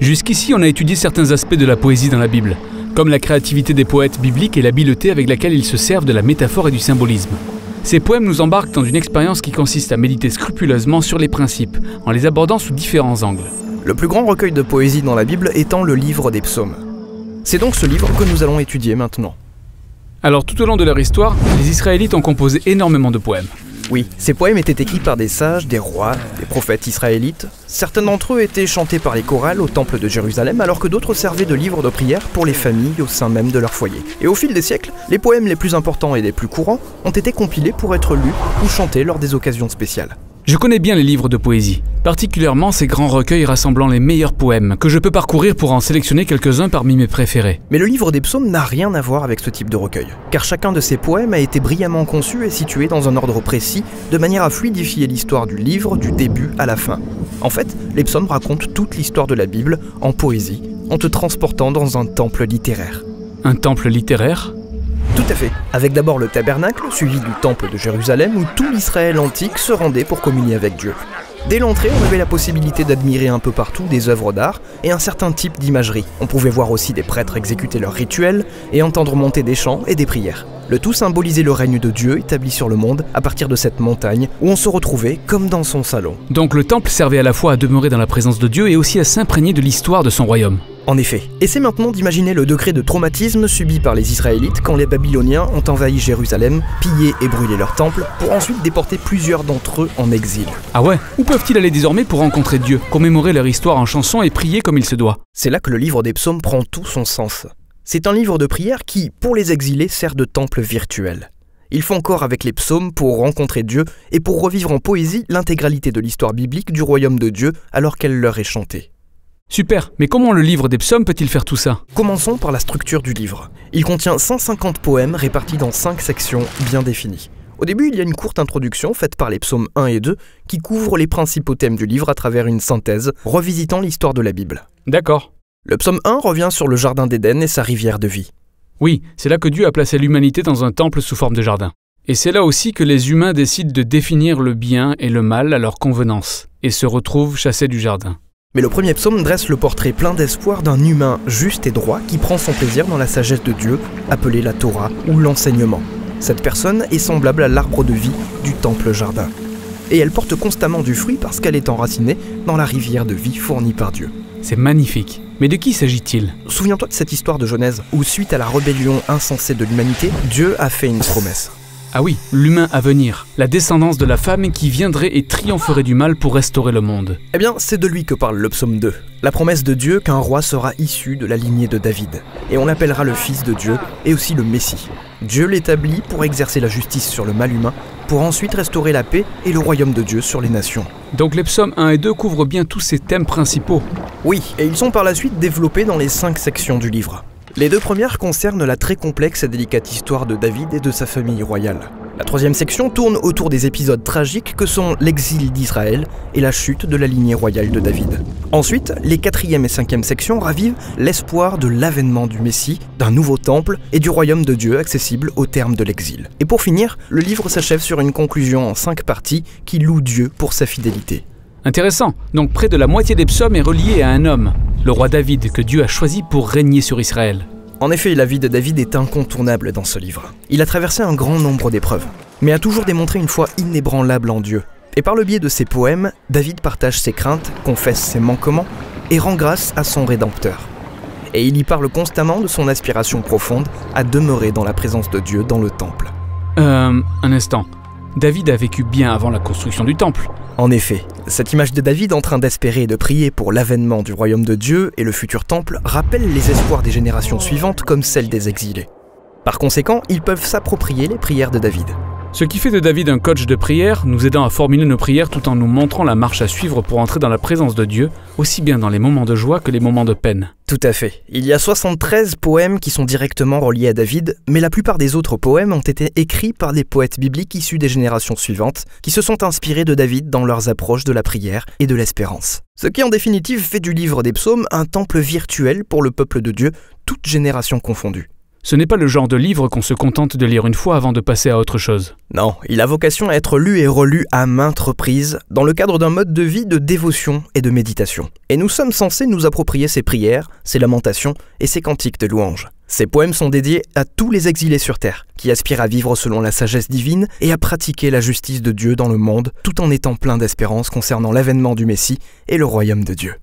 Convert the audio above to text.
Jusqu'ici, on a étudié certains aspects de la poésie dans la Bible, comme la créativité des poètes bibliques et l'habileté avec laquelle ils se servent de la métaphore et du symbolisme. Ces poèmes nous embarquent dans une expérience qui consiste à méditer scrupuleusement sur les principes, en les abordant sous différents angles. Le plus grand recueil de poésie dans la Bible étant le livre des psaumes. C'est donc ce livre que nous allons étudier maintenant. Alors tout au long de leur histoire, les Israélites ont composé énormément de poèmes. Oui, ces poèmes étaient écrits par des sages, des rois, des prophètes israélites. Certains d'entre eux étaient chantés par les chorales au temple de Jérusalem, alors que d'autres servaient de livres de prière pour les familles au sein même de leur foyer. Et au fil des siècles, les poèmes les plus importants et les plus courants ont été compilés pour être lus ou chantés lors des occasions spéciales. Je connais bien les livres de poésie, particulièrement ces grands recueils rassemblant les meilleurs poèmes, que je peux parcourir pour en sélectionner quelques-uns parmi mes préférés. Mais le livre des psaumes n'a rien à voir avec ce type de recueil, car chacun de ces poèmes a été brillamment conçu et situé dans un ordre précis, de manière à fluidifier l'histoire du livre du début à la fin. En fait, les psaumes racontent toute l'histoire de la Bible en poésie, en te transportant dans un temple littéraire. Un temple littéraire ? Tout à fait, avec d'abord le tabernacle, suivi du temple de Jérusalem, où tout l'Israël antique se rendait pour communier avec Dieu. Dès l'entrée, on avait la possibilité d'admirer un peu partout des œuvres d'art et un certain type d'imagerie. On pouvait voir aussi des prêtres exécuter leurs rituels et entendre monter des chants et des prières. Le tout symbolisait le règne de Dieu établi sur le monde à partir de cette montagne où on se retrouvait comme dans son salon. Donc le temple servait à la fois à demeurer dans la présence de Dieu et aussi à s'imprégner de l'histoire de son royaume. En effet, essaie maintenant d'imaginer le degré de traumatisme subi par les Israélites quand les Babyloniens ont envahi Jérusalem, pillé et brûlé leur temple, pour ensuite déporter plusieurs d'entre eux en exil. Ah ouais ? Où peuvent-ils aller désormais pour rencontrer Dieu, commémorer leur histoire en chansons et prier comme il se doit ? C'est là que le livre des psaumes prend tout son sens. C'est un livre de prière qui, pour les exilés, sert de temple virtuel. Ils font corps avec les psaumes pour rencontrer Dieu et pour revivre en poésie l'intégralité de l'histoire biblique du royaume de Dieu alors qu'elle leur est chantée. Super, mais comment le livre des psaumes peut-il faire tout ça ? Commençons par la structure du livre. Il contient 150 poèmes répartis dans 5 sections bien définies. Au début, il y a une courte introduction faite par les psaumes 1 et 2 qui couvre les principaux thèmes du livre à travers une synthèse revisitant l'histoire de la Bible. D'accord. Le psaume 1 revient sur le jardin d'Éden et sa rivière de vie. Oui, c'est là que Dieu a placé l'humanité dans un temple sous forme de jardin. Et c'est là aussi que les humains décident de définir le bien et le mal à leur convenance, et se retrouvent chassés du jardin. Mais le premier psaume dresse le portrait plein d'espoir d'un humain juste et droit qui prend son plaisir dans la sagesse de Dieu, appelée la Torah ou l'enseignement. Cette personne est semblable à l'arbre de vie du temple-jardin. Et elle porte constamment du fruit parce qu'elle est enracinée dans la rivière de vie fournie par Dieu. C'est magnifique. Mais de qui s'agit-il ? Souviens-toi de cette histoire de Genèse, où suite à la rébellion insensée de l'humanité, Dieu a fait une promesse. Ah oui, l'humain à venir, la descendance de la femme qui viendrait et triompherait du mal pour restaurer le monde. Eh bien, c'est de lui que parle le psaume 2. La promesse de Dieu qu'un roi sera issu de la lignée de David. Et on l'appellera le fils de Dieu et aussi le Messie. Dieu l'établit pour exercer la justice sur le mal humain, pour ensuite restaurer la paix et le royaume de Dieu sur les nations. Donc les psaumes 1 et 2 couvrent bien tous ces thèmes principaux. Oui, et ils sont par la suite développés dans les 5 sections du livre. Les 2 premières concernent la très complexe et délicate histoire de David et de sa famille royale. La 3e section tourne autour des épisodes tragiques que sont l'exil d'Israël et la chute de la lignée royale de David. Ensuite, les 4e et 5e sections ravivent l'espoir de l'avènement du Messie, d'un nouveau temple et du royaume de Dieu accessible au terme de l'exil. Et pour finir, le livre s'achève sur une conclusion en 5 parties qui loue Dieu pour sa fidélité. Intéressant, donc près de la moitié des psaumes est reliée à un homme, le roi David que Dieu a choisi pour régner sur Israël. En effet, la vie de David est incontournable dans ce livre. Il a traversé un grand nombre d'épreuves, mais a toujours démontré une foi inébranlable en Dieu. Et par le biais de ses poèmes, David partage ses craintes, confesse ses manquements et rend grâce à son Rédempteur. Et il y parle constamment de son aspiration profonde à demeurer dans la présence de Dieu dans le temple. Un instant. David a vécu bien avant la construction du temple. En effet, cette image de David en train d'espérer et de prier pour l'avènement du royaume de Dieu et le futur temple rappelle les espoirs des générations suivantes comme celles des exilés. Par conséquent, ils peuvent s'approprier les prières de David. Ce qui fait de David un coach de prière, nous aidant à formuler nos prières tout en nous montrant la marche à suivre pour entrer dans la présence de Dieu, aussi bien dans les moments de joie que les moments de peine. Tout à fait. Il y a 73 poèmes qui sont directement reliés à David, mais la plupart des autres poèmes ont été écrits par des poètes bibliques issus des générations suivantes, qui se sont inspirés de David dans leurs approches de la prière et de l'espérance. Ce qui en définitive fait du livre des psaumes un temple virtuel pour le peuple de Dieu, toutes générations confondues. Ce n'est pas le genre de livre qu'on se contente de lire une fois avant de passer à autre chose. Non, il a vocation à être lu et relu à maintes reprises dans le cadre d'un mode de vie de dévotion et de méditation. Et nous sommes censés nous approprier ses prières, ses lamentations et ses cantiques de louanges. Ces poèmes sont dédiés à tous les exilés sur terre, qui aspirent à vivre selon la sagesse divine et à pratiquer la justice de Dieu dans le monde, tout en étant pleins d'espérance concernant l'avènement du Messie et le royaume de Dieu.